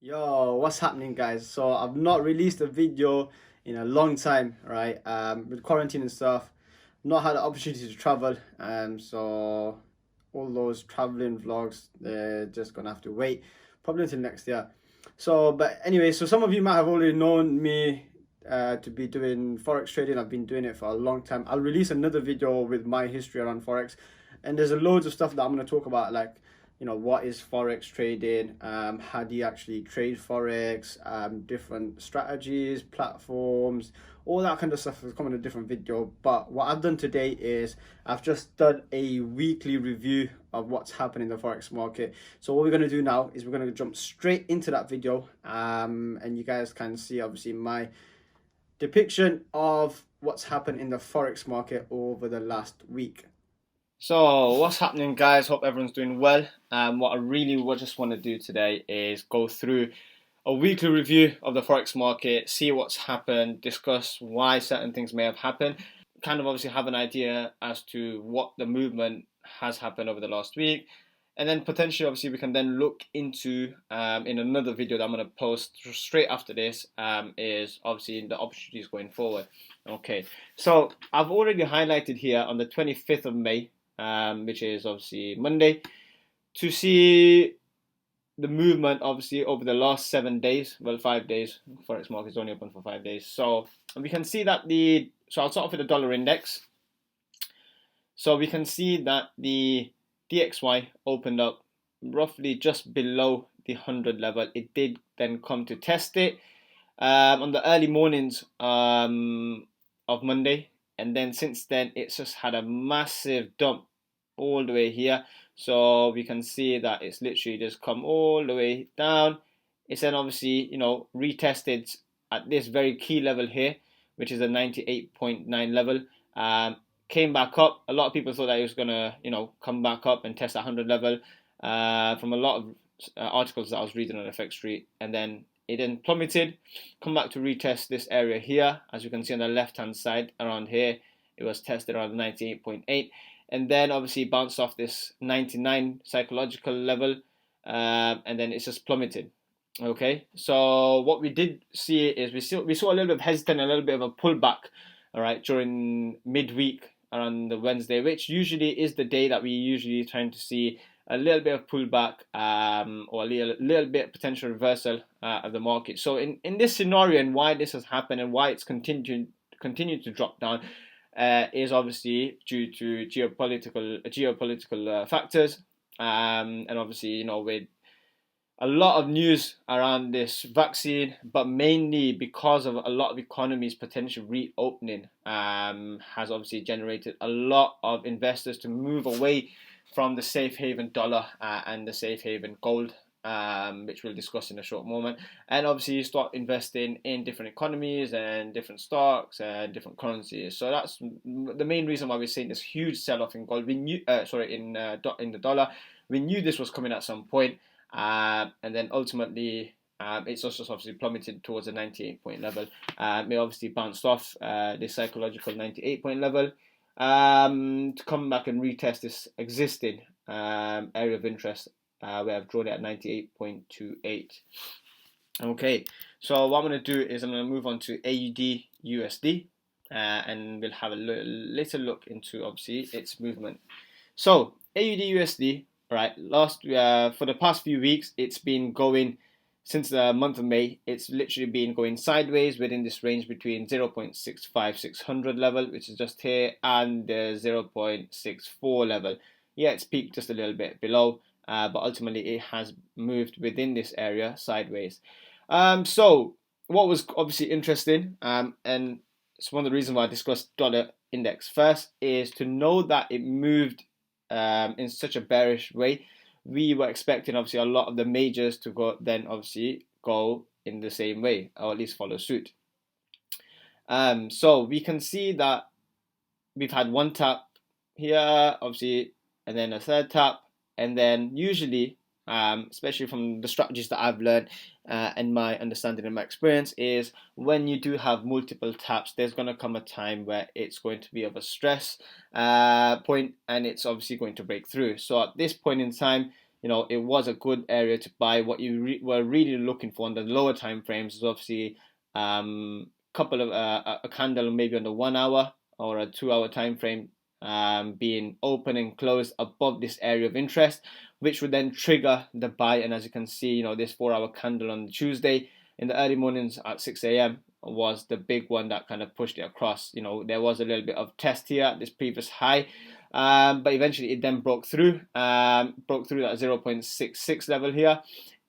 Yo, what's happening, guys? So I've not released a video in a long time, right? With quarantine and stuff, not had the opportunity to travel. So all those traveling vlogs, they're just gonna have to wait, probably until next year. So, but anyway, so some of you might have already known me to be doing forex trading. I've been doing it for a long time. I'll release another video with my history around forex, and there's a loads of stuff that I'm gonna talk about, like what is forex trading, how do you actually trade forex, different strategies, platforms, all that kind of stuff will come in a different video. But what I've done today is I've just done a weekly review of what's happening in the forex market. So what we're going to do now is we're going to jump straight into that video, and you guys can see obviously my depiction of what's happened in the forex market over the last week. So what's happening, guys? Hope everyone's doing well. What I really just want to do today is go through a weekly review of the forex market, see what's happened, discuss why certain things may have happened, kind of obviously have an idea as to what the movement has happened over the last week, and then potentially obviously we can then look into in another video that I'm going to post straight after this, is obviously the opportunities going forward. Okay, so I've already highlighted here on the 25th of May, which is obviously Monday, to see the movement obviously over the last 7 days, well 5 days. Forex market is only open for 5 days, so we can see that so I'll start off with the dollar index. So we can see that the DXY opened up roughly just below the 100 level. It did then come to test it on the early mornings of Monday, and then since then it's just had a massive dump all the way here. So we can see that it's literally just come all the way down. It's then obviously retested at this very key level here, which is a 98.9 level. Came back up. A lot of people thought that it was gonna come back up and test that 100 level, from a lot of articles that I was reading on FX Street, and then it then plummeted, come back to retest this area here. As you can see on the left hand side around here, it was tested around 98.8, and then obviously bounced off this 99 psychological level, and then it's just plummeted. Okay, so what we did see is we saw a little bit of hesitant, a little bit of a pullback, all right, during midweek around the Wednesday, which usually is the day that we usually trying to see a little bit of pullback, or a little bit potential reversal of the market. So in this scenario, and why this has happened and why it's continued to drop down, is obviously due to geopolitical factors, and obviously with a lot of news around this vaccine, but mainly because of a lot of economies potential reopening, has obviously generated a lot of investors to move away from the safe haven dollar, and the safe haven gold, which we'll discuss in a short moment, and obviously start investing in different economies and different stocks and different currencies. So that's the main reason why we're seeing this huge sell-off in gold. We knew, in the dollar, we knew this was coming at some point. And then ultimately, it's also obviously plummeted towards a 98-point level. It obviously bounced off this psychological 98-point level, to come back and retest this existing area of interest, where I've drawn it at 98.28. Okay, so what I'm going to do is I'm going to move on to AUDUSD, and we'll have a little look into obviously its movement. So AUDUSD, right, for the past few weeks, it's been going, since the month of May, it's literally been going sideways within this range between 0.65600 level, which is just here, and the 0.64 level. Yeah, it's peaked just a little bit below, but ultimately it has moved within this area sideways. So what was obviously interesting, and it's one of the reasons why I discussed dollar index first, is to know that it moved in such a bearish way. We were expecting obviously a lot of the majors to go in the same way, or at least follow suit. So we can see that we've had one tap here, obviously, and then a third tap, and then usually, especially from the strategies that I've learned, and my understanding and my experience, is when you do have multiple taps, there's going to come a time where it's going to be of a stress point, and it's obviously going to break through. So at this point in time, it was a good area to buy. What you were really looking for on the lower time frames is obviously couple of a candle maybe on the 1 hour or a 2 hour time frame being open and closed above this area of interest, which would then trigger the buy. And as you can see, this 4 hour candle on Tuesday in the early mornings at 6 a.m. was the big one that kind of pushed it across. There was a little bit of test here at this previous high, but eventually it then broke through that 0.66 level here,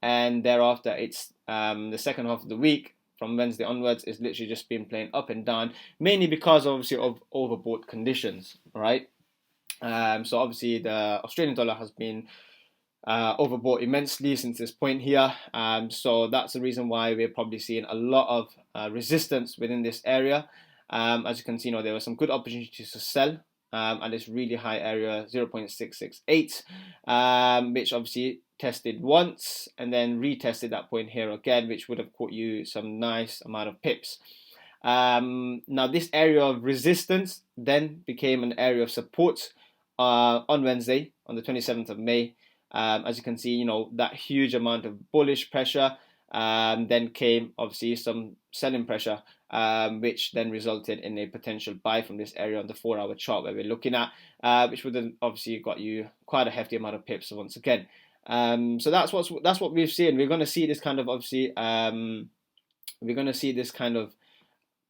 and thereafter it's the second half of the week from Wednesday onwards is literally just been playing up and down, mainly because obviously of overbought conditions, right? So obviously the Australian dollar has been overbought immensely since this point here. So that's the reason why we're probably seeing a lot of resistance within this area. As you can see, there were some good opportunities to sell at this really high area, 0.668, which obviously tested once and then retested that point here again, which would have caught you some nice amount of pips. Now this area of resistance then became an area of support on Wednesday, on the 27th of May. As you can see, that huge amount of bullish pressure, then came obviously some selling pressure, which then resulted in a potential buy from this area on the 4 hour chart where we're looking at, which would then obviously got you quite a hefty amount of pips once again. So that's what we've seen. We're going to see this kind of obviously we're going to see this kind of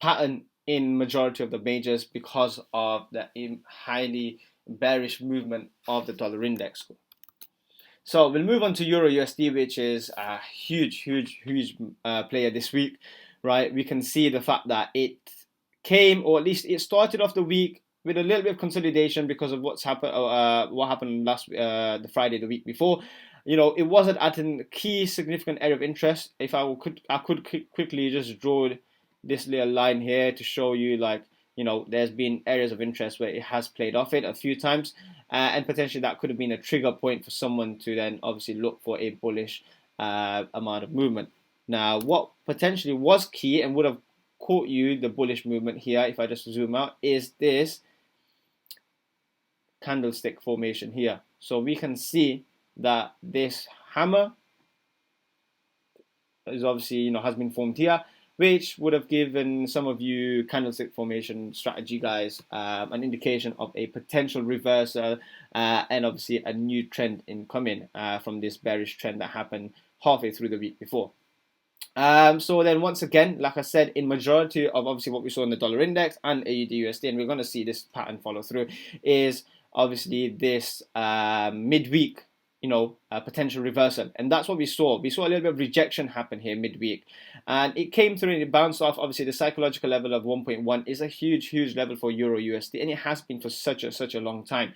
pattern in majority of the majors because of the highly bearish movement of the dollar index. So we'll move on to EURUSD, which is a huge player this week, right? We can see the fact that it came, or at least it started off the week with a little bit of consolidation because of what happened the Friday the week before. It wasn't at a key significant area of interest. If I could quickly just draw this little line here to show you, like, there's been areas of interest where it has played off it a few times, and potentially that could have been a trigger point for someone to then obviously look for a bullish amount of movement. Now, what potentially was key and would have caught you the bullish movement here, if I just zoom out, is this candlestick formation here. So we can see that this hammer is obviously has been formed here, which would have given some of you candlestick formation strategy guys an indication of a potential reversal and obviously a new trend incoming from this bearish trend that happened halfway through the week before. So then once again, like I said, in majority of obviously what we saw in the dollar index and AUDUSD, and we're going to see this pattern follow through, is obviously this midweek a potential reversal, and that's what we saw. We saw a little bit of rejection happen here midweek, and it came through and it bounced off. Obviously, the psychological level of 1.1 is a huge level for EURUSD, and it has been for such a long time.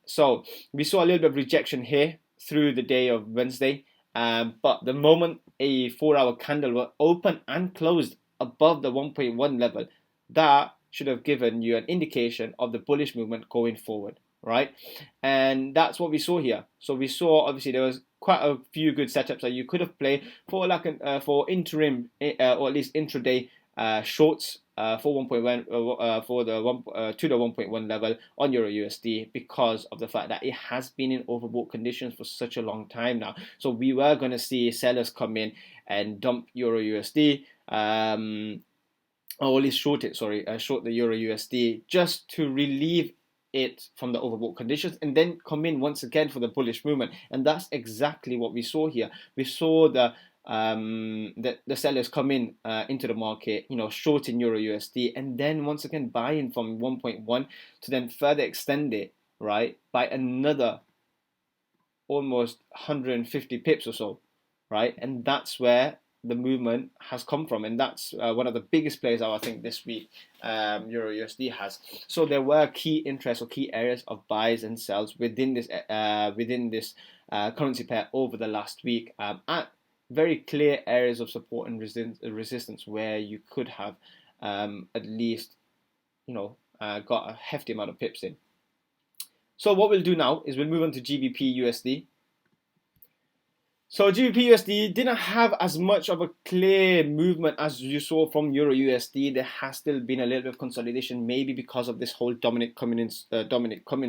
So we saw a little bit of rejection here through the day of Wednesday, but the moment a 4 hour candle will open and closed above the 1.1 level, that should have given you an indication of the bullish movement going forward, right? And that's what we saw here. So we saw obviously there was quite a few good setups that you could have played for for interim or at least intraday shorts for 1.1 to the 1.1 level on EURUSD, because of the fact that it has been in overbought conditions for such a long time now. So we were going to see sellers come in and dump EURUSD, or at least short it, short the EURUSD just to relieve it from the overbought conditions, and then come in once again for the bullish movement. And that's exactly what we saw here. We saw the sellers come in into the market, shorting EURUSD, and then once again buying from 1.1 to then further extend it, right, by another almost 150 pips or so, right? And that's where the movement has come from, and that's one of the biggest plays I think this week EURUSD has. So there were key interests or key areas of buys and sells within this currency pair over the last week, at very clear areas of support and resistance where you could have at least got a hefty amount of pips in. So what we'll do now is we'll move on to GBPUSD. So GBPUSD didn't have as much of a clear movement as you saw from EURUSD. There has still been a little bit of consolidation, maybe because of this whole Dominic Cummings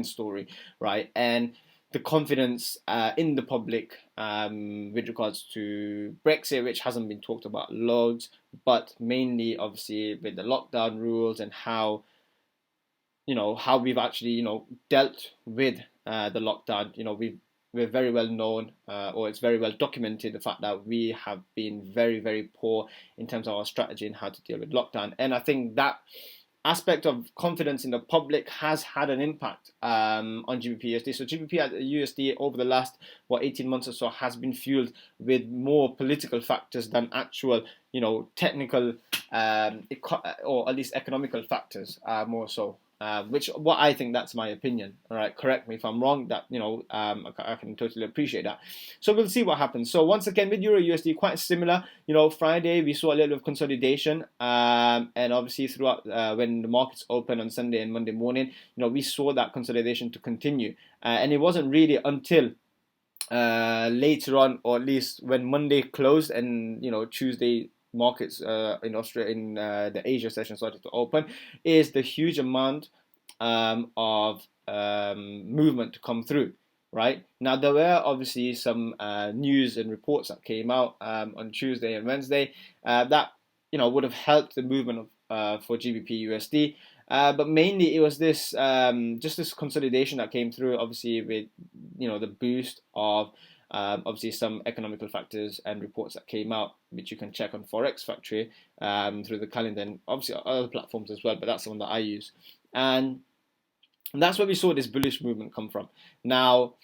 story, right? And the confidence in the public with regards to Brexit, which hasn't been talked about loads, but mainly obviously with the lockdown rules and how we've actually dealt with the lockdown. We're very well known, or it's very well documented, the fact that we have been very, very poor in terms of our strategy and how to deal with lockdown. And I think that aspect of confidence in the public has had an impact on GBPUSD. So GBPUSD over the last 18 months or so has been fueled with more political factors than actual technical or at least economical factors, more so. What I think, that's my opinion. All right, correct me if I'm wrong. That I can totally appreciate that. So we'll see what happens. So once again with EURUSD, quite similar. Friday we saw a little bit of consolidation, and obviously throughout when the markets open on Sunday and Monday morning, we saw that consolidation to continue, and it wasn't really until later on, or at least when Monday closed and Tuesday markets in Australia, in the Asia session started to open, is the huge amount of movement to come through. Right now, there were obviously some news and reports that came out on Tuesday and Wednesday that would have helped the movement of for GBPUSD. But mainly it was this just this consolidation that came through, obviously with the boost of obviously some economical factors and reports that came out, which you can check on Forex Factory through the calendar, and obviously other platforms as well, but that's the one that I use. And that's where we saw this bullish movement come from. Now,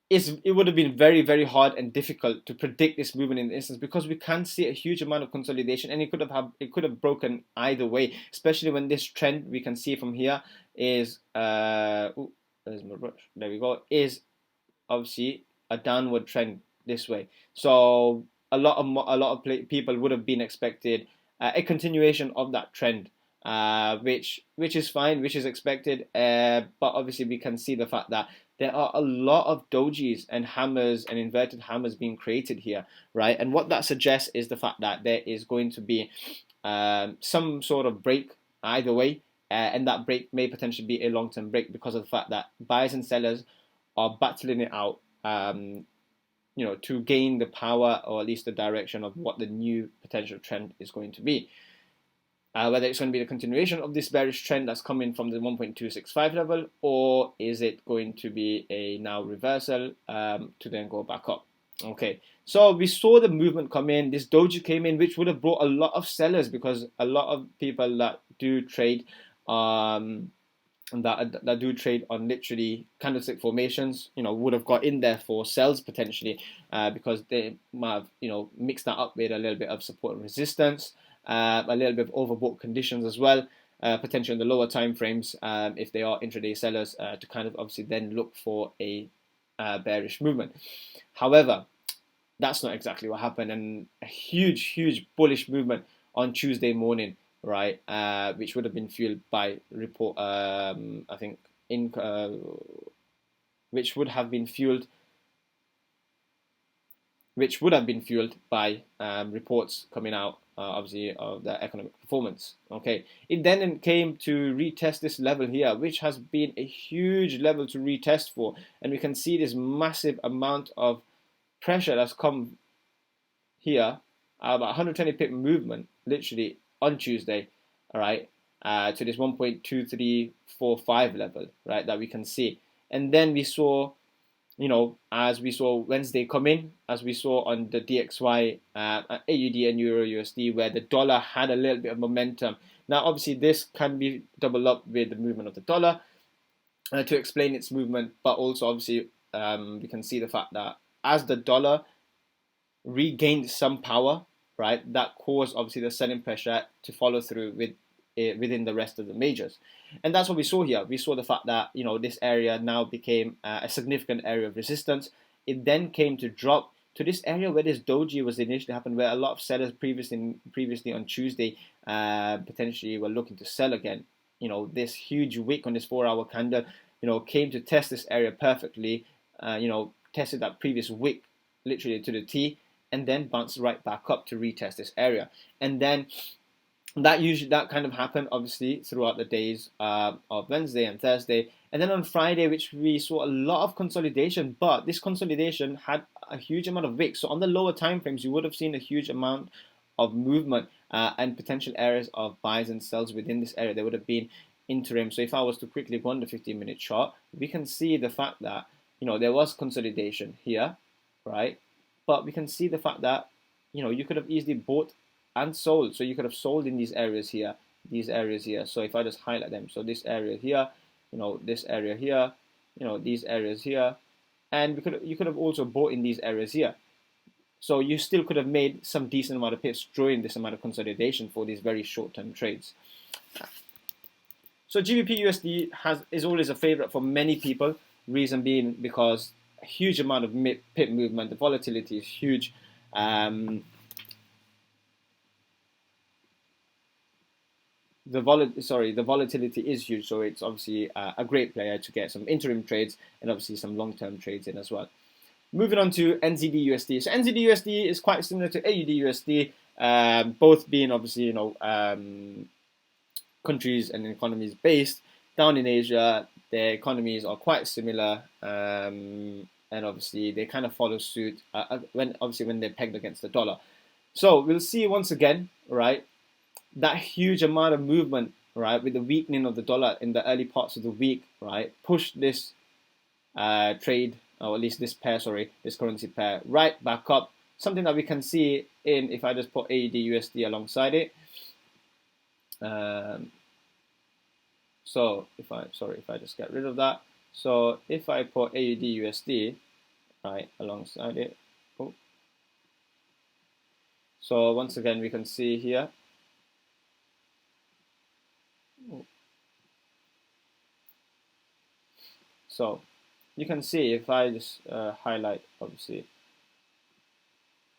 it would have been very, very hard and difficult to predict this movement in the instance, because we can see a huge amount of consolidation, and it could have broken either way, especially when this trend we can see from here is there's my brush, there we go, is obviously a downward trend this way. So a lot of people would have been expected a continuation of that trend, which is fine, which is expected. But obviously we can see the fact that there are a lot of dojis and hammers and inverted hammers being created here, right? And what that suggests is the fact that there is going to be some sort of break either way, and that break may potentially be a long-term break because of the fact that buyers and sellers are battling it out, to gain the power, or at least the direction of what the new potential trend is going to be. Whether it's going to be the continuation of this bearish trend that's coming from the 1.265 level, or is it going to be a now reversal to then go back up. Okay, so we saw the movement come in. This doji came in, which would have brought a lot of sellers, because a lot of people that do trade that do trade on literally candlestick formations, would have got in there for sells potentially, because they might have mixed that up with a little bit of support and resistance, a little bit of overbought conditions as well, potentially in the lower time frames, if they are intraday sellers, to kind of obviously then look for a bearish movement. However, that's not exactly what happened, and a huge bullish movement on Tuesday morning, right, which would have been fueled by report, I think, which would have been fueled by reports coming out, obviously, of the economic performance. Okay, it then came to retest this level here, which has been a huge level to retest for, and we can see this massive amount of pressure that's come here, about 120 pip movement, literally on Tuesday, all right, to this 1.2345 level, right, that we can see. And then we saw, as we saw Wednesday come in, as we saw on the DXY, AUD and EURUSD, where the dollar had a little bit of momentum. Now, obviously, this can be doubled up with the movement of the dollar to explain its movement, but also, obviously, we can see the fact that as the dollar regained some power, right, that caused obviously the selling pressure to follow through within the rest of the majors. And that's what we saw here. We saw the fact that this area now became a significant area of resistance. It then came to drop to this area where this doji was initially happened, where a lot of sellers previously on Tuesday potentially were looking to sell again. This huge wick on this 4-hour candle came to test this area perfectly, tested that previous wick literally to the T, and then bounced right back up to retest this area. And then that kind of happened obviously throughout the days of Wednesday and Thursday, and then on Friday, which we saw a lot of consolidation, but this consolidation had a huge amount of wicks. So on the lower time frames, you would have seen a huge amount of movement and potential areas of buys and sells within this area. There would have been interim. So if I was to quickly go on the 15-minute chart, we can see the fact that there was consolidation here, right? But we can see the fact that you could have easily bought and sold. So you could have sold in these areas here, So if I just highlight them, so this area here, this area here, these areas here, and you could have also bought in these areas here. So you still could have made some decent amount of pips during this amount of consolidation for these very short-term trades. So GBPUSD is always a favorite for many people. Reason being because a huge amount of pip movement, the volatility is huge. The volatility is huge, so it's obviously a great player to get some interim trades and obviously some long-term trades in as well. Moving on to NZDUSD. So NZDUSD is quite similar to AUDUSD, both being obviously countries and economies based down in Asia. Their economies are quite similar, and obviously they kind of follow suit when they're pegged against the dollar. So we'll see once again, right, that huge amount of movement, right, with the weakening of the dollar in the early parts of the week, right, pushed this trade, or at least this currency pair, right back up. Something that we can see in, if I just put AUDUSD alongside it. So if I just get rid of that. So if I put AUDUSD right alongside it. Oh. So once again, we can see here. Oh. So you can see if I just highlight obviously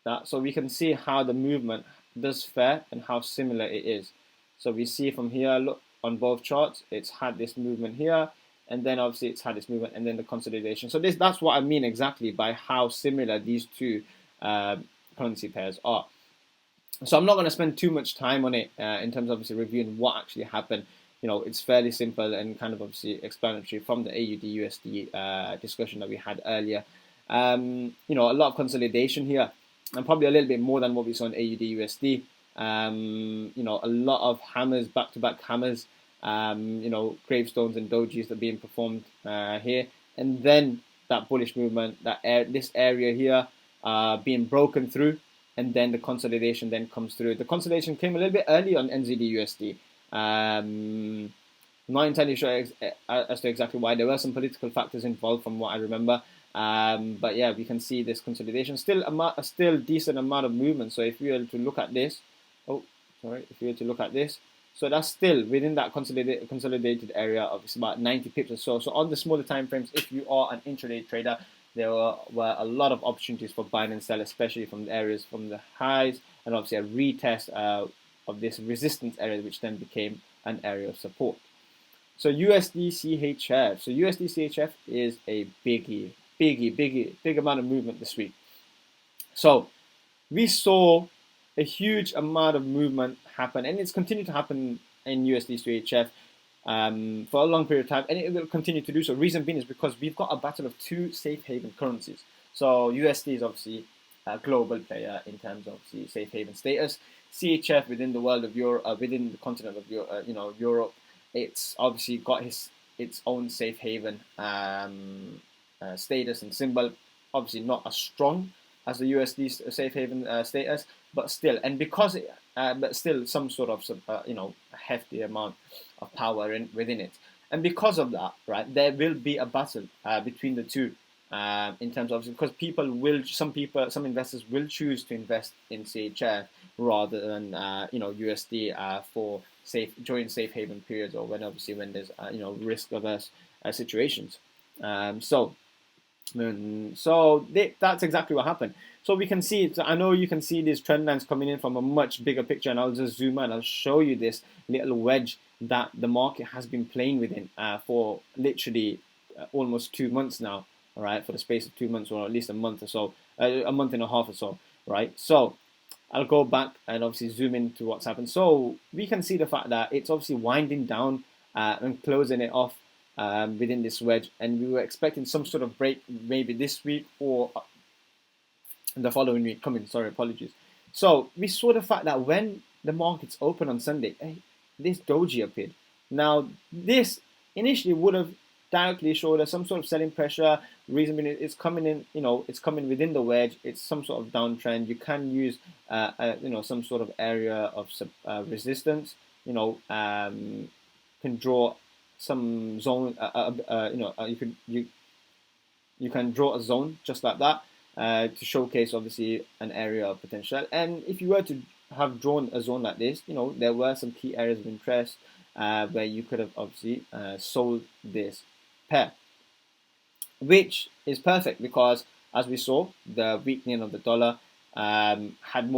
that, so we can see how the movement does fare and how similar it is. So we see from here, look on both charts, it's had this movement here, and then obviously it's had this movement, and then the consolidation. So that's what I mean exactly by how similar these two currency pairs are. So I'm not going to spend too much time on it in terms of obviously reviewing what actually happened. It's fairly simple and kind of obviously explanatory from the AUD-USD discussion that we had earlier. A lot of consolidation here, and probably a little bit more than what we saw in AUD-USD. A lot of hammers, back-to-back hammers. Gravestones and dojis that are being performed here, and then that bullish movement, this area here being broken through, and then the consolidation then comes through. The consolidation came a little bit early on NZDUSD. Not entirely sure as to exactly why. There were some political factors involved from what I remember. But yeah, we can see this consolidation. Still decent amount of movement. So if we were to look at this, so that's still within that consolidated area of about 90 pips or so. So on the smaller time frames, if you are an intraday trader, there were a lot of opportunities for buying and sell, especially from the areas from the highs, and obviously a retest of this resistance area, which then became an area of support. So USDCHF. So USDCHF is a big amount of movement this week. So we saw a huge amount of movement happen, and it's continued to happen in USDCHF for a long period of time, and it will continue to do so. Reason being is because we've got a battle of two safe haven currencies. So USD is obviously a global player in terms of the safe haven status. CHF within the world of Europe, within the continent of Europe, it's obviously got its own safe haven status and symbol. Obviously not as strong as the USD safe haven status, but still, and because but still some sort of a hefty amount of power within it, and because of that, right, there will be a battle between the two in terms of, because some investors will choose to invest in CHF rather than USD for during safe haven periods, or when there's risk averse situations. So that's exactly what happened. So we can see, I know you can see these trend lines coming in from a much bigger picture, and I'll just zoom in. I'll show you this little wedge that the market has been playing within for literally almost 2 months now. All right, for the space of 2 months, or at least a month or so, a month and a half or so. Right. So I'll go back and obviously zoom into what's happened. So we can see the fact that it's obviously winding down and closing it off within this wedge, and we were expecting some sort of break maybe this week or the following week coming. Sorry, apologies. So we saw the fact that when the markets open on Sunday, this doji appeared. Now this initially would have directly showed us some sort of selling pressure. Reason being, it's coming in, it's coming within the wedge. It's some sort of downtrend. You can use, some sort of area of resistance. Can draw some zone. You can draw a zone just like that to showcase obviously an area of potential. And if you were to have drawn a zone like this, there were some key areas of interest where you could have obviously sold this pair, which is perfect because as we saw, the weakening of the dollar had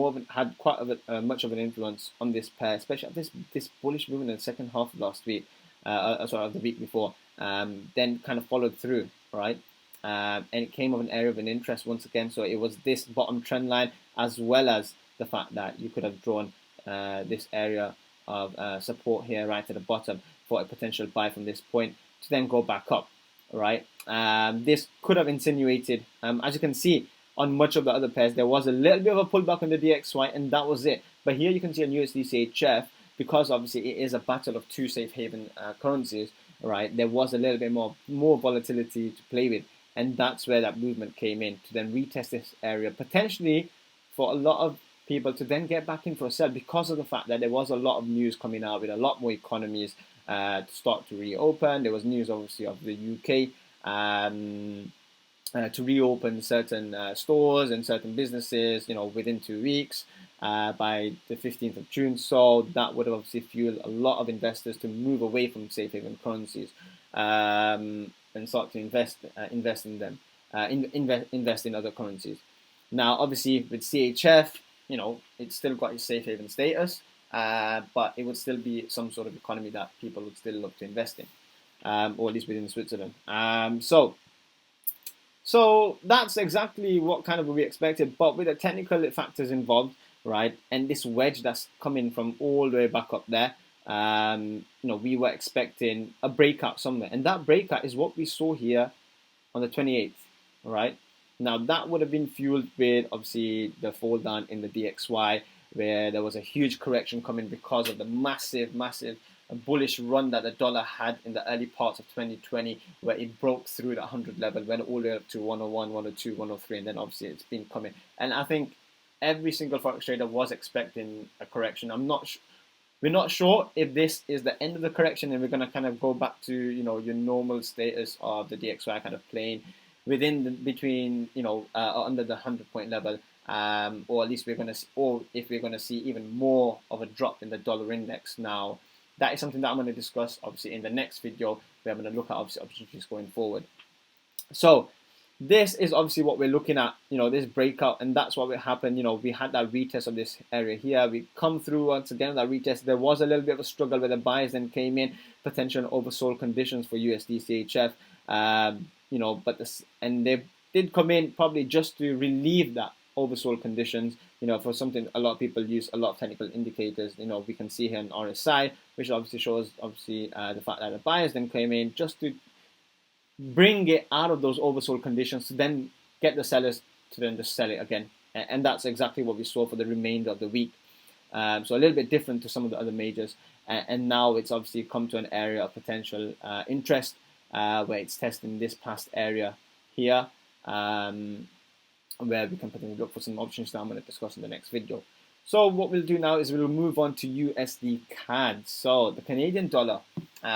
quite much of an influence on this pair, especially this bullish movement in the second half of last week, of the week before, then kind of followed through, right? And it came of an area of an interest once again. So it was this bottom trend line as well as the fact that you could have drawn this area of support here right at the bottom for a potential buy from this point to then go back up, right? This could have insinuated, as you can see on much of the other pairs, there was a little bit of a pullback on the DXY and that was it. But here you can see on USDCHF, because obviously it is a battle of two safe haven currencies, right? There was a little bit more volatility to play with. And that's where that movement came in to then retest this area, potentially for a lot of people to then get back in for a sell because of the fact that there was a lot of news coming out with a lot more economies to start to reopen. There was news obviously of the UK to reopen certain stores and certain businesses, within 2 weeks by the 15th of June. So that would have obviously fueled a lot of investors to move away from safe haven currencies. And start to invest in them, invest in other currencies. Now, obviously, with CHF, it's still got its safe haven status, but it would still be some sort of economy that people would still look to invest in, or at least within Switzerland. So that's exactly what kind of we expected, but with the technical factors involved, right, and this wedge that's coming from all the way back up there. We were expecting a breakout somewhere, and that breakout is what we saw here on the 28th. All right. Now that would have been fueled with obviously the fall down in the DXY, where there was a huge correction coming because of the massive bullish run that the dollar had in the early parts of 2020, where it broke through the 100 level, went all the way up to 101, 102, 103, and then obviously it's been coming. And I think every single forex trader was expecting a correction. We're not sure if this is the end of the correction and we're going to kind of go back to, your normal status of the DXY kind of playing between, under the 100-point level, or at least if we're going to see even more of a drop in the dollar index. Now, that is something that I'm going to discuss, obviously, in the next video. We're going to look at, obviously, opportunities going forward. So, this is obviously what we're looking at, this breakout, and that's what will happen. We had that retest of this area here. We come through once again that retest. There was a little bit of a struggle where the buyers then came in, potential oversold conditions for USDCHF, and they did come in probably just to relieve that oversold conditions, for something a lot of people use a lot of technical indicators. We can see here on RSI, which obviously shows the fact that the buyers then came in just to bring it out of those oversold conditions to then get the sellers to then just sell it again. And that's exactly what we saw for the remainder of the week. So a little bit different to some of the other majors. And now it's obviously come to an area of potential interest where it's testing this past area here, where we can potentially look for some options that I'm going to discuss in the next video. So what we'll do now is we'll move on to USDCAD. So the Canadian dollar,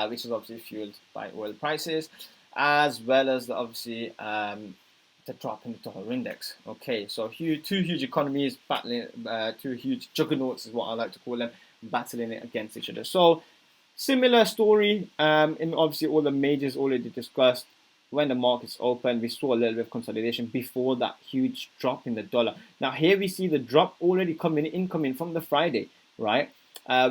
which is obviously fueled by oil prices, as well as obviously the drop in the dollar index. Okay, so two huge economies battling, two huge juggernauts is what I like to call them, battling it against each other. So similar story, in obviously all the majors already discussed. When the markets open, we saw a little bit of consolidation before that huge drop in the dollar. Now here we see the drop already incoming from the Friday, right?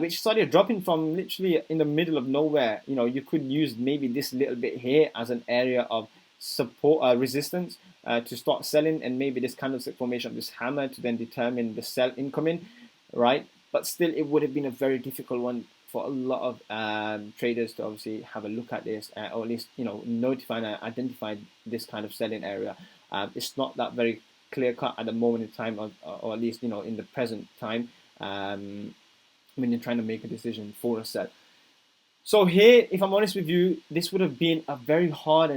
Which started dropping from literally in the middle of nowhere. You could use maybe this little bit here as an area of support resistance to start selling, and maybe this candlestick formation of this hammer to then determine the sell incoming, right? But still, it would have been a very difficult one for a lot of traders to obviously have a look at this, or at least notify and identify this kind of selling area. It's not that very clear cut at the moment in time, or at least in the present time, when you're trying to make a decision for a sell. So here, if I'm honest with you, this would have been a very hard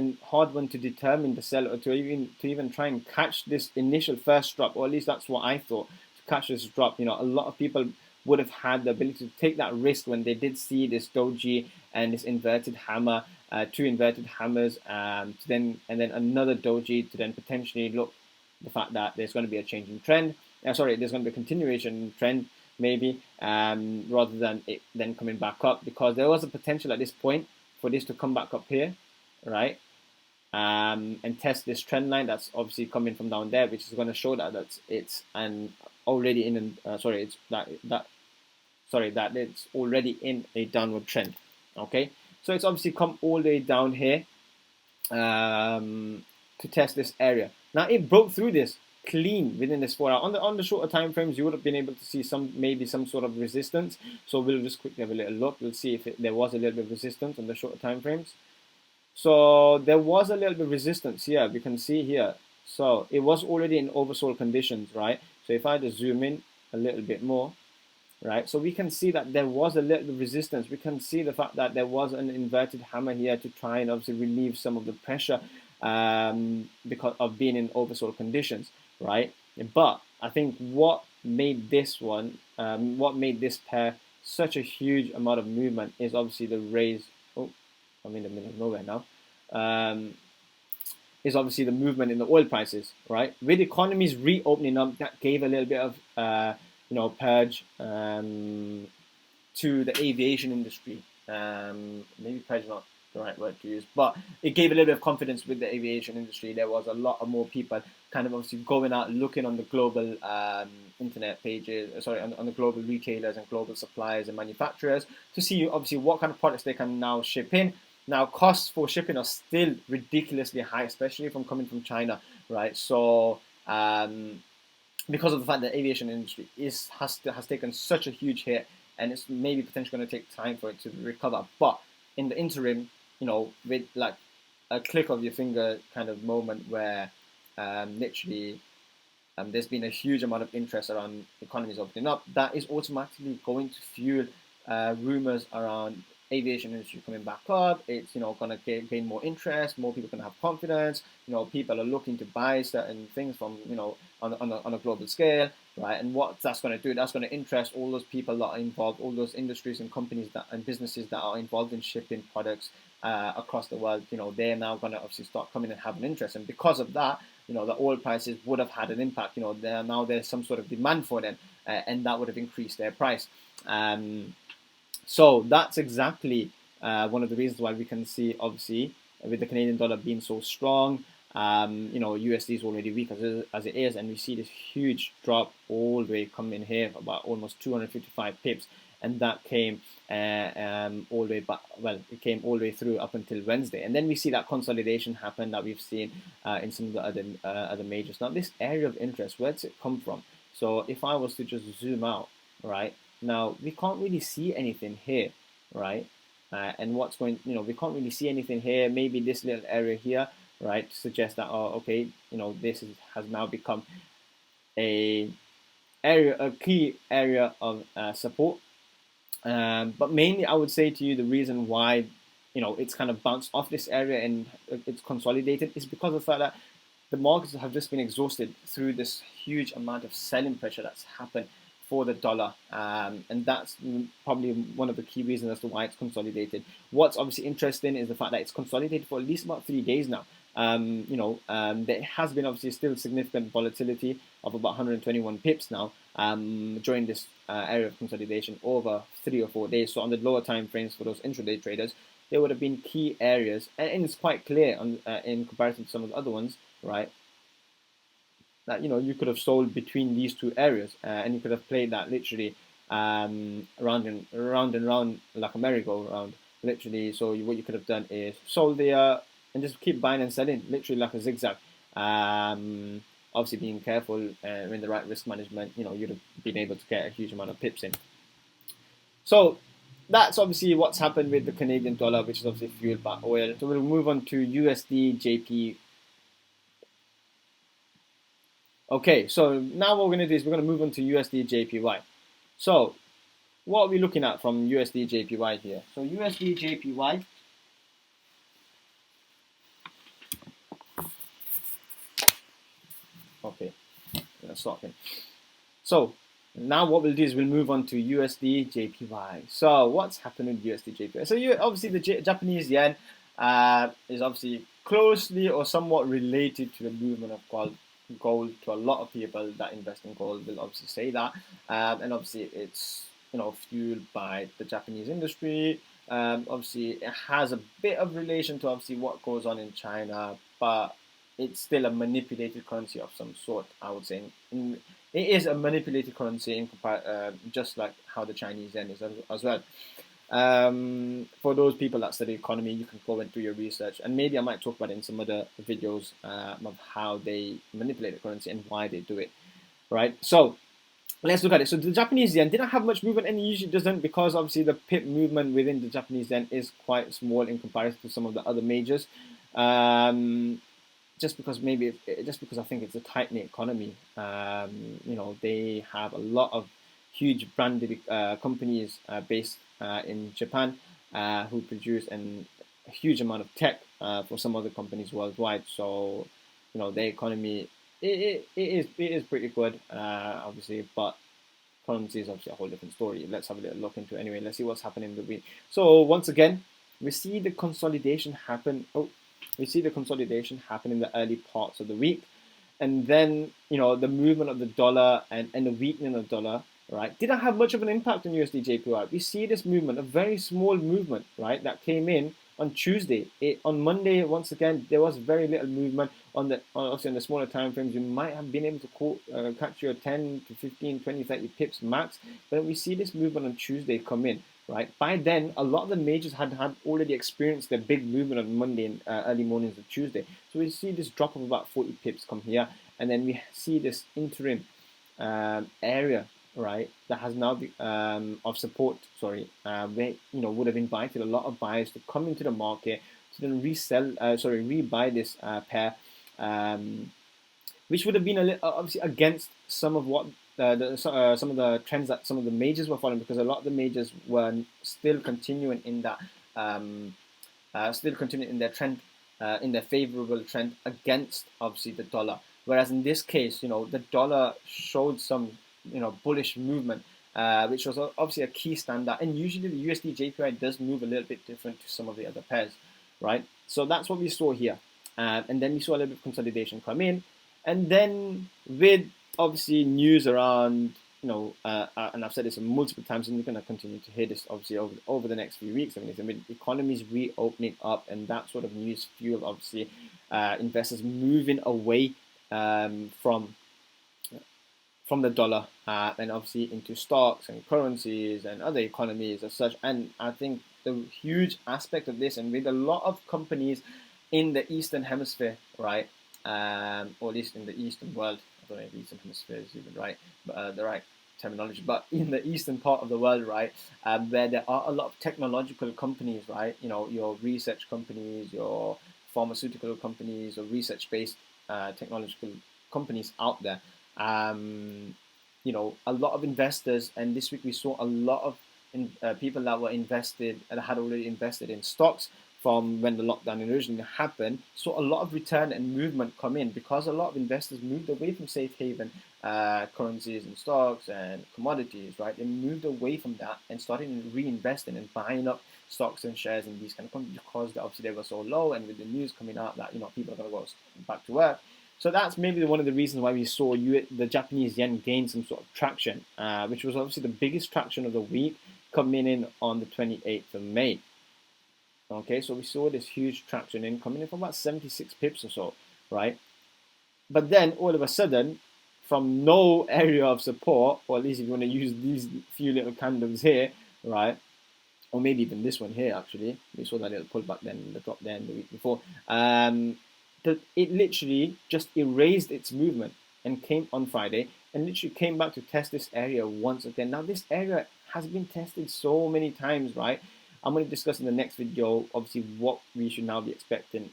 one to determine the sell, or to even try and catch this initial first drop, or at least that's what I thought, to catch this drop. A lot of people would have had the ability to take that risk when they did see this doji and this inverted hammer, two inverted hammers, and then another doji to then potentially look the fact that there's going to be a change in trend. There's going to be a continuation in trend, maybe, rather than it then coming back up, because there was a potential at this point for this to come back up here, right, and test this trend line that's obviously coming from down there, which is going to show that it's already in that it's already in a downward trend. Okay, so it's obviously come all the way down here to test this area. Now it broke through this clean within this 4 hour. On the shorter time frames, you would have been able to see maybe some sort of resistance. So we'll just quickly have a little look. We'll see if there was a little bit of resistance on the shorter time frames. So there was a little bit of resistance here. We can see here. So it was already in oversold conditions, right? So if I just zoom in a little bit more, right? So we can see that there was a little bit of resistance. We can see the fact that there was an inverted hammer here to try and obviously relieve some of the pressure because of being in oversold conditions, right? But I think what made this pair such a huge amount of movement is obviously the raise. Oh, I'm in the middle of nowhere now. Is obviously the movement in the oil prices, right? With economies reopening up, that gave a little bit of purge to the aviation industry. Maybe purge not the right word to use, but it gave a little bit of confidence with the aviation industry. There was a lot of more people kind of obviously going out, looking on the global internet pages, on the global retailers and global suppliers and manufacturers to see obviously what kind of products they can now ship in. Now, costs for shipping are still ridiculously high, especially from coming from China, right? So, because of the fact that the aviation industry has taken such a huge hit, and it's maybe potentially going to take time for it to recover. But in the interim, with like a click of your finger kind of moment where literally there's been a huge amount of interest around economies opening up, that is automatically going to fuel rumors around aviation industry coming back up. It's going to gain more interest, more people are going to have confidence. People are looking to buy certain things from on a global scale, right? And what that's going to do, that's going to interest all those people that are involved, all those industries and companies and businesses that are involved in shipping products across the world. They're now going to obviously start coming and have an interest, and because of that, the oil prices would have had an impact. There's some sort of demand for them, and that would have increased their price. So that's exactly one of the reasons why we can see, obviously, with the Canadian dollar being so strong, USD is already weak as it is, and we see this huge drop all the way coming here, about almost 255 pips, and that came all the way back. Well, it came all the way through up until Wednesday, and then we see that consolidation happen that we've seen in some of the other majors. Now, this area of interest, where does it come from? So if I was to just zoom out, right? Now, we can't really see anything here, right? And what's going, we can't really see anything here. Maybe this little area here, right, to suggest that, oh, okay, this has now become a key area of support. But mainly, I would say to you, the reason why, it's kind of bounced off this area and it's consolidated is because of the fact that the markets have just been exhausted through this huge amount of selling pressure that's happened for the dollar, and that's probably one of the key reasons as to why it's consolidated. What's obviously interesting is the fact that it's consolidated for at least about 3 days now. There has been obviously still significant volatility of about 121 pips now during this area of consolidation over 3 or 4 days. So on the lower time frames for those intraday traders, there would have been key areas, and it's quite clear in comparison to some of the other ones, right? That you could have sold between these two areas, and you could have played that literally round and round like a merry-go-round, literally. So what you could have done is sold there, and just keep buying and selling, literally like a zigzag. Obviously being careful in the right risk management, you'd have been able to get a huge amount of pips in. So that's obviously what's happened with the Canadian dollar, which is obviously fueled by oil. So we'll move on to USDJPY. Okay, so now what we're going to do is we're going to move on to USDJPY. So what are we looking at from USDJPY here? So USDJPY, okay, let's stop it. So now what we'll do is we'll move on to USDJPY. So what's happened with USDJPY? So obviously the Japanese yen is obviously closely or somewhat related to the movement of gold. To a lot of people that invest in gold will obviously say that, and obviously it's fueled by the Japanese industry. Obviously it has a bit of relation to obviously what goes on in China, but it's still a manipulated currency of some sort, I would say. It is a manipulated currency in just like how the Chinese yen is as well. For those people that study economy, you can go and do your research, and maybe I might talk about it in some other videos of how they manipulate the currency and why they do it, right? So let's look at it. So the Japanese yen didn't have much movement, and it usually doesn't, because obviously the pip movement within the Japanese yen is quite small in comparison to some of the other majors. Just because I think it's a tight-knit economy. They have a lot of huge branded companies based in Japan who produce a huge amount of tech for some other companies worldwide. So their economy it is pretty good, obviously, but currency is obviously a whole different story. Let's have a little look into it anyway. Let's see what's happening in the week. So once again, we see the consolidation happen. We see the consolidation happen in the early parts of the week, and then the movement of the dollar and the weakening of the dollar, right, didn't have much of an impact on USDJPY. We see this movement, a very small movement, right, that came in on Tuesday. On Monday, once again, there was very little movement obviously on the smaller time frames. You might have been able to catch your 10 to 15, 20, 30 pips max, but we see this movement on Tuesday come in. Right. By then, a lot of the majors had already experienced their big movement on Monday and early mornings of Tuesday. So we see this drop of about 40 pips come here, and then we see this interim area, right, that has now of support. Sorry, where would have invited a lot of buyers to come into the market to then rebuy this pair, which would have been a little, obviously against some of what. Some of the trends that some of the majors were following, because a lot of the majors were still continuing in that, their trend, in their favorable trend against obviously the dollar. Whereas in this case, the dollar showed some, bullish movement, which was obviously a key standout. And usually the USDJPY does move a little bit different to some of the other pairs, right? So that's what we saw here, and then we saw a little bit of consolidation come in, and then with obviously news around, and I've said this multiple times, and we're going to continue to hear this obviously over the next few weeks. I mean, with economies reopening up and that sort of news fuel, obviously, investors moving away from the dollar and obviously into stocks and currencies and other economies as such. And I think the huge aspect of this, and with a lot of companies in the Eastern Hemisphere, right, or at least in the Eastern world. I don't know if Eastern Hemisphere is even right, but the right terminology. But in the eastern part of the world, right, where there are a lot of technological companies, right, your research companies, your pharmaceutical companies, or research-based technological companies out there. A lot of investors, and this week we saw a lot of people that were invested and had already invested in stocks from when the lockdown originally happened, saw a lot of return and movement come in, because a lot of investors moved away from safe haven currencies and stocks and commodities, right? They moved away from that and started reinvesting and buying up stocks and shares in these kind of companies, because obviously they were so low, and with the news coming out that people are going to go back to work. So that's maybe one of the reasons why we saw the Japanese yen gain some sort of traction, which was obviously the biggest traction of the week, coming in on the 28th of May. Okay, so we saw this huge traction in coming in from about 76 pips or so, right? But then all of a sudden, from no area of support, or at least if you want to use these few little candles here, right, or maybe even this one here actually. We saw that little pullback then, the drop then the week before. It literally just erased its movement and came on Friday and literally came back to test this area once again. Now this area has been tested so many times, right? I'm going to discuss in the next video, obviously, what we should now be expecting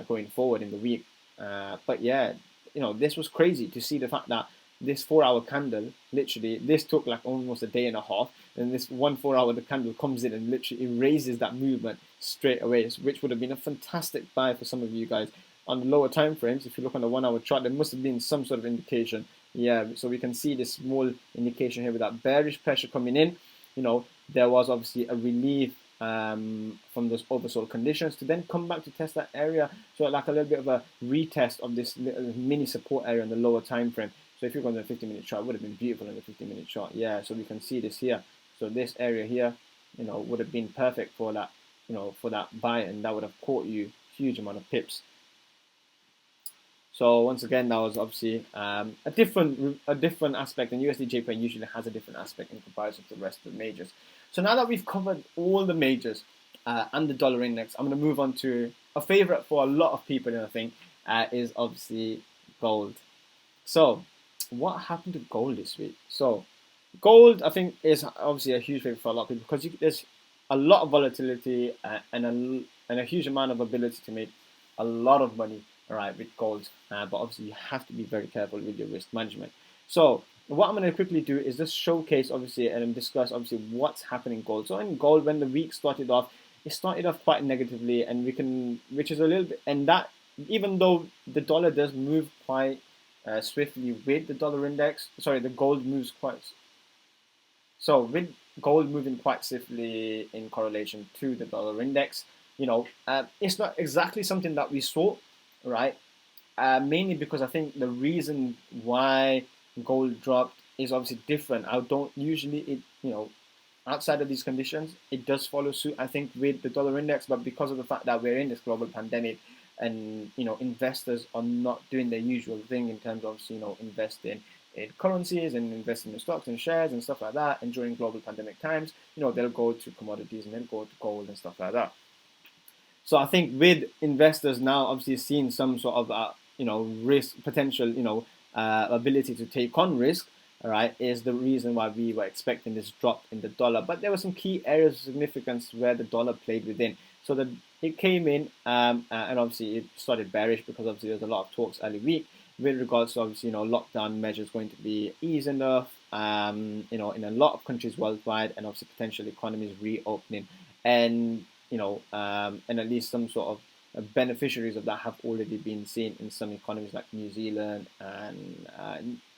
going forward in the week. But yeah, this was crazy to see the fact that this 4-hour candle, literally, this took like almost a day and a half, and this 4-hour candle comes in and literally erases that movement straight away, which would have been a fantastic buy for some of you guys. On the lower time frames, if you look on the 1-hour chart, there must have been some sort of indication. Yeah, so we can see this small indication here with that bearish pressure coming in. There was obviously a relief from those oversold conditions to then come back to test that area. So like a little bit of a retest of this little mini support area on the lower time frame. So if you go on the 50-minute chart, it would have been beautiful on the 50-minute chart. Yeah, so we can see this here. So this area here, would have been perfect for that, for that buy, and that would have caught you huge amount of pips. So once again, that was obviously a different aspect, and USDJPY usually has a different aspect in comparison to the rest of the majors. So now that we've covered all the majors and the dollar index, I'm going to move on to a favorite for a lot of people, I think, is obviously gold. So what happened to gold this week? So gold, I think, is obviously a huge favorite for a lot of people because there's a lot of volatility and a huge amount of ability to make a lot of money, right, with gold. But obviously you have to be very careful with your risk management. So what I'm going to quickly do is just showcase, obviously, and discuss, obviously, what's happening in gold. So in gold, when the week started off, it started off quite negatively, and which is a little bit, and that, even though the dollar does move quite swiftly with the dollar index, the gold moves quite, so with gold moving quite swiftly in correlation to the dollar index, it's not exactly something that we saw, right? Mainly because I think the reason why gold dropped is obviously different. I don't usually, outside of these conditions, it does follow suit, I think, with the dollar index, but because of the fact that we're in this global pandemic and, investors are not doing their usual thing in terms of, investing in currencies and investing in stocks and shares and stuff like that, and during global pandemic times, they'll go to commodities and they'll go to gold and stuff like that. So I think with investors now obviously seeing some sort of risk potential, ability to take on risk, all right, is the reason why we were expecting this drop in the dollar. But there were some key areas of significance where the dollar played within. So that it came in, and obviously it started bearish because obviously there's a lot of talks early week with regards to obviously lockdown measures going to be eased enough, in a lot of countries worldwide, and obviously potential economies reopening, and and at least some sort of beneficiaries of that have already been seen in some economies like New Zealand and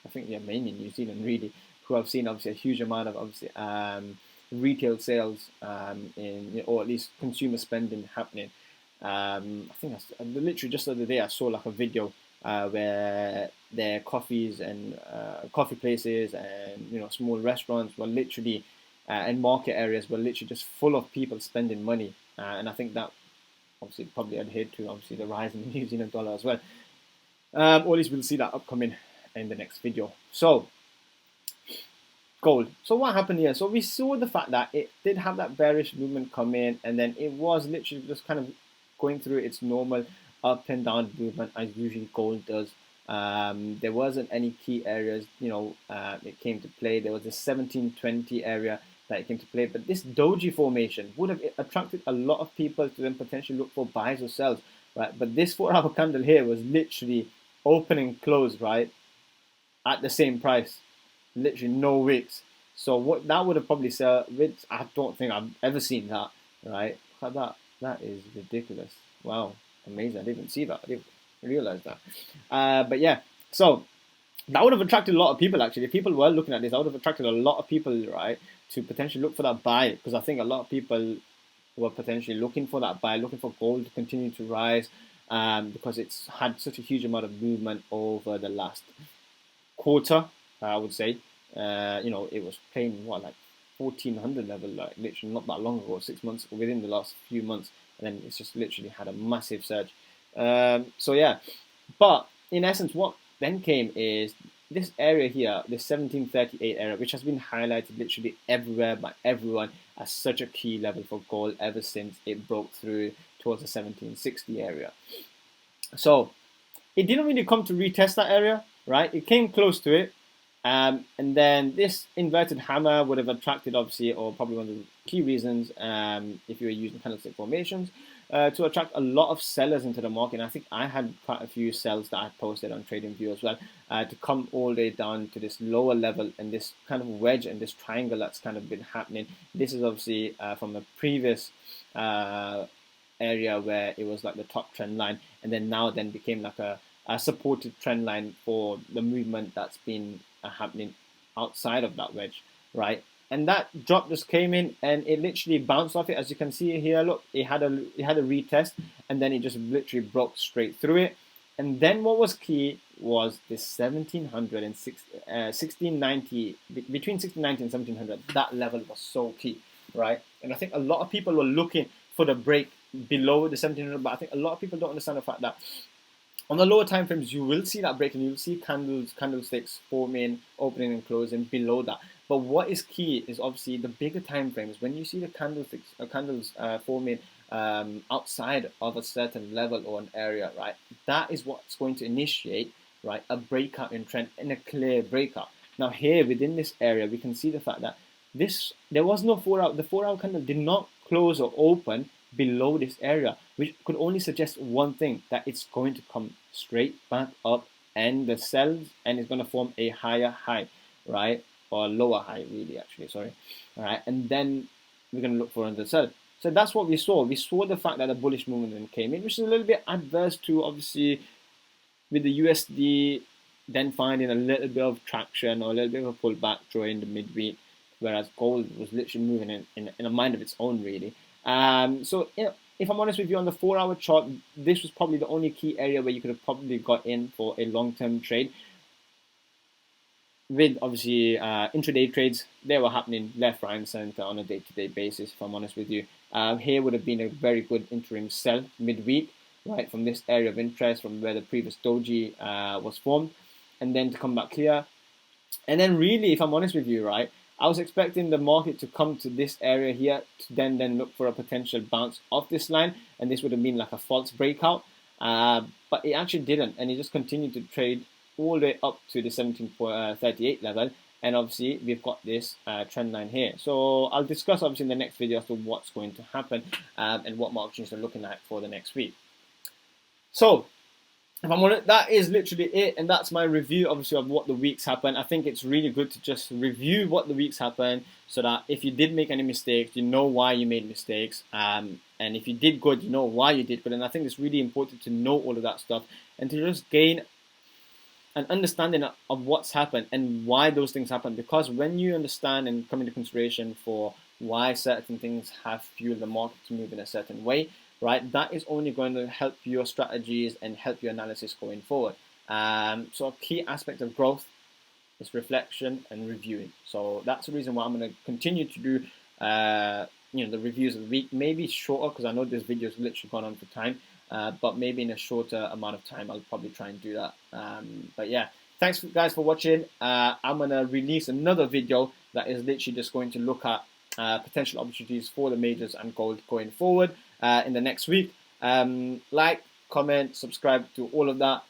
I think mainly New Zealand really, who have seen obviously a huge amount of obviously retail sales or at least consumer spending happening. I think literally just the other day I saw like a video where their coffees and coffee places and small restaurants were literally and market areas were literally just full of people spending money, and I think that obviously probably adhered to obviously the rise in the New Zealand dollar as well. Or at least we'll see that upcoming in the next video. So gold. So what happened here? So we saw the fact that it did have that bearish movement come in, and then it was literally just kind of going through its normal up and down movement as usually gold does. There wasn't any key areas, it came to play. There was a 1720 area that it came to play, but this doji formation would have attracted a lot of people to then potentially look for buys or sells, right? But this 4-hour candle here was literally open and close, right, at the same price, literally no wicks. So what that would have probably sell, which I don't think I've ever seen that, right? Look at that is ridiculous. Wow, amazing. I didn't see that. I didn't realize that. But yeah, so that would have attracted a lot of people actually. If people were looking at this, that would have attracted a lot of people, right, to potentially look for that buy, because I think a lot of people were potentially looking for that buy, looking for gold to continue to rise, because it's had such a huge amount of movement over the last quarter, I would say. It was playing like 1400 level, like literally not that long ago, 6 months ago, within the last few months, and then it's just literally had a massive surge. So yeah, but in essence, what then came is this area here, the 1738 area, which has been highlighted literally everywhere by everyone as such a key level for gold ever since it broke through towards the 1760 area. So it didn't really come to retest that area, right? It came close to it. And then this inverted hammer would have attracted, obviously, or probably one of the key reasons, if you were using candlestick formations, to attract a lot of sellers into the market. And I think I had quite a few sells that I posted on TradingView as well, to come all the way down to this lower level and this kind of wedge and this triangle that's kind of been happening. This is obviously from a previous area where it was like the top trend line, and then now became like a supported trend line for the movement that's been happening outside of that wedge, right? And that drop just came in and it literally bounced off it. As you can see here, look, it had a retest, and then it just literally broke straight through it. And then what was key was this 1700 and 1690, between 1690 and 1700. That level was so key, right? And I think a lot of people were looking for the break below the 1700, but I think a lot of people don't understand the fact that on the lower time frames, you will see that break, and you'll see candlesticks forming, opening and closing below that. But what is key is obviously the bigger time frames. When you see the candles forming outside of a certain level or an area, right? That is what's going to initiate, right, a breakout in trend and a clear breakout. Now here within this area, we can see the fact that there was no 4 hour. The 4 hour candle did not close or open below this area, which could only suggest one thing, that it's going to come straight back up and the sells, and it's going to form a higher high, right, or a lower high, really, actually, sorry, all right, and then we're going to look for another sell. So that's what we saw. We saw the fact that the bullish movement came in, which is a little bit adverse to, obviously, with the USD then finding a little bit of traction or a little bit of a pullback during the midweek, whereas gold was literally moving in a mind of its own, really. So if I'm honest with you, on the 4 hour chart, this was probably the only key area where you could have probably got in for a long-term trade. With obviously intraday trades, they were happening left, right, and center on a day-to-day basis. If I'm honest with you, here would have been a very good interim sell midweek, right, from this area of interest, from where the previous doji was formed, and then to come back here. And then really, if I'm honest with you, right, I was expecting the market to come to this area here to then look for a potential bounce off this line, and this would have been like a false breakout, but it actually didn't, and it just continued to trade all the way up to the 1738 level, and obviously we've got this trend line here. So I'll discuss obviously in the next video as to what's going to happen and what market opportunities are looking at for the next week. So if I'm honest, that is literally it, and that's my review, obviously, of what the weeks happened. I think it's really good to just review what the weeks happened, so that if you did make any mistakes, you know why you made mistakes, and if you did good, you know why you did good. And I think it's really important to know all of that stuff and to just gain an understanding of what's happened and why those things happen. Because when you understand and come into consideration for why certain things have fueled the market to move in a certain way, right, that is only going to help your strategies and help your analysis going forward. So a key aspect of growth is reflection and reviewing. So that's the reason why I'm going to continue to do the reviews of the week. Maybe shorter, because I know this video has literally gone on for time, but maybe in a shorter amount of time I'll probably try and do that. But yeah, thanks guys for watching. I'm going to release another video that is literally just going to look at potential opportunities for the majors and gold going forward in the next week. Like, comment, subscribe to all of that.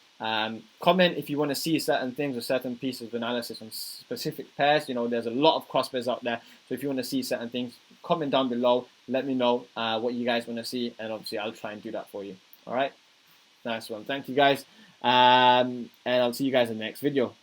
Comment if you want to see certain things or certain pieces of analysis on specific pairs. You know, there's a lot of cross pairs out there, so if you want to see certain things, comment down below, let me know what you guys want to see, and obviously I'll try and do that for you. All right, nice one. Thank you guys, and I'll see you guys in the next video.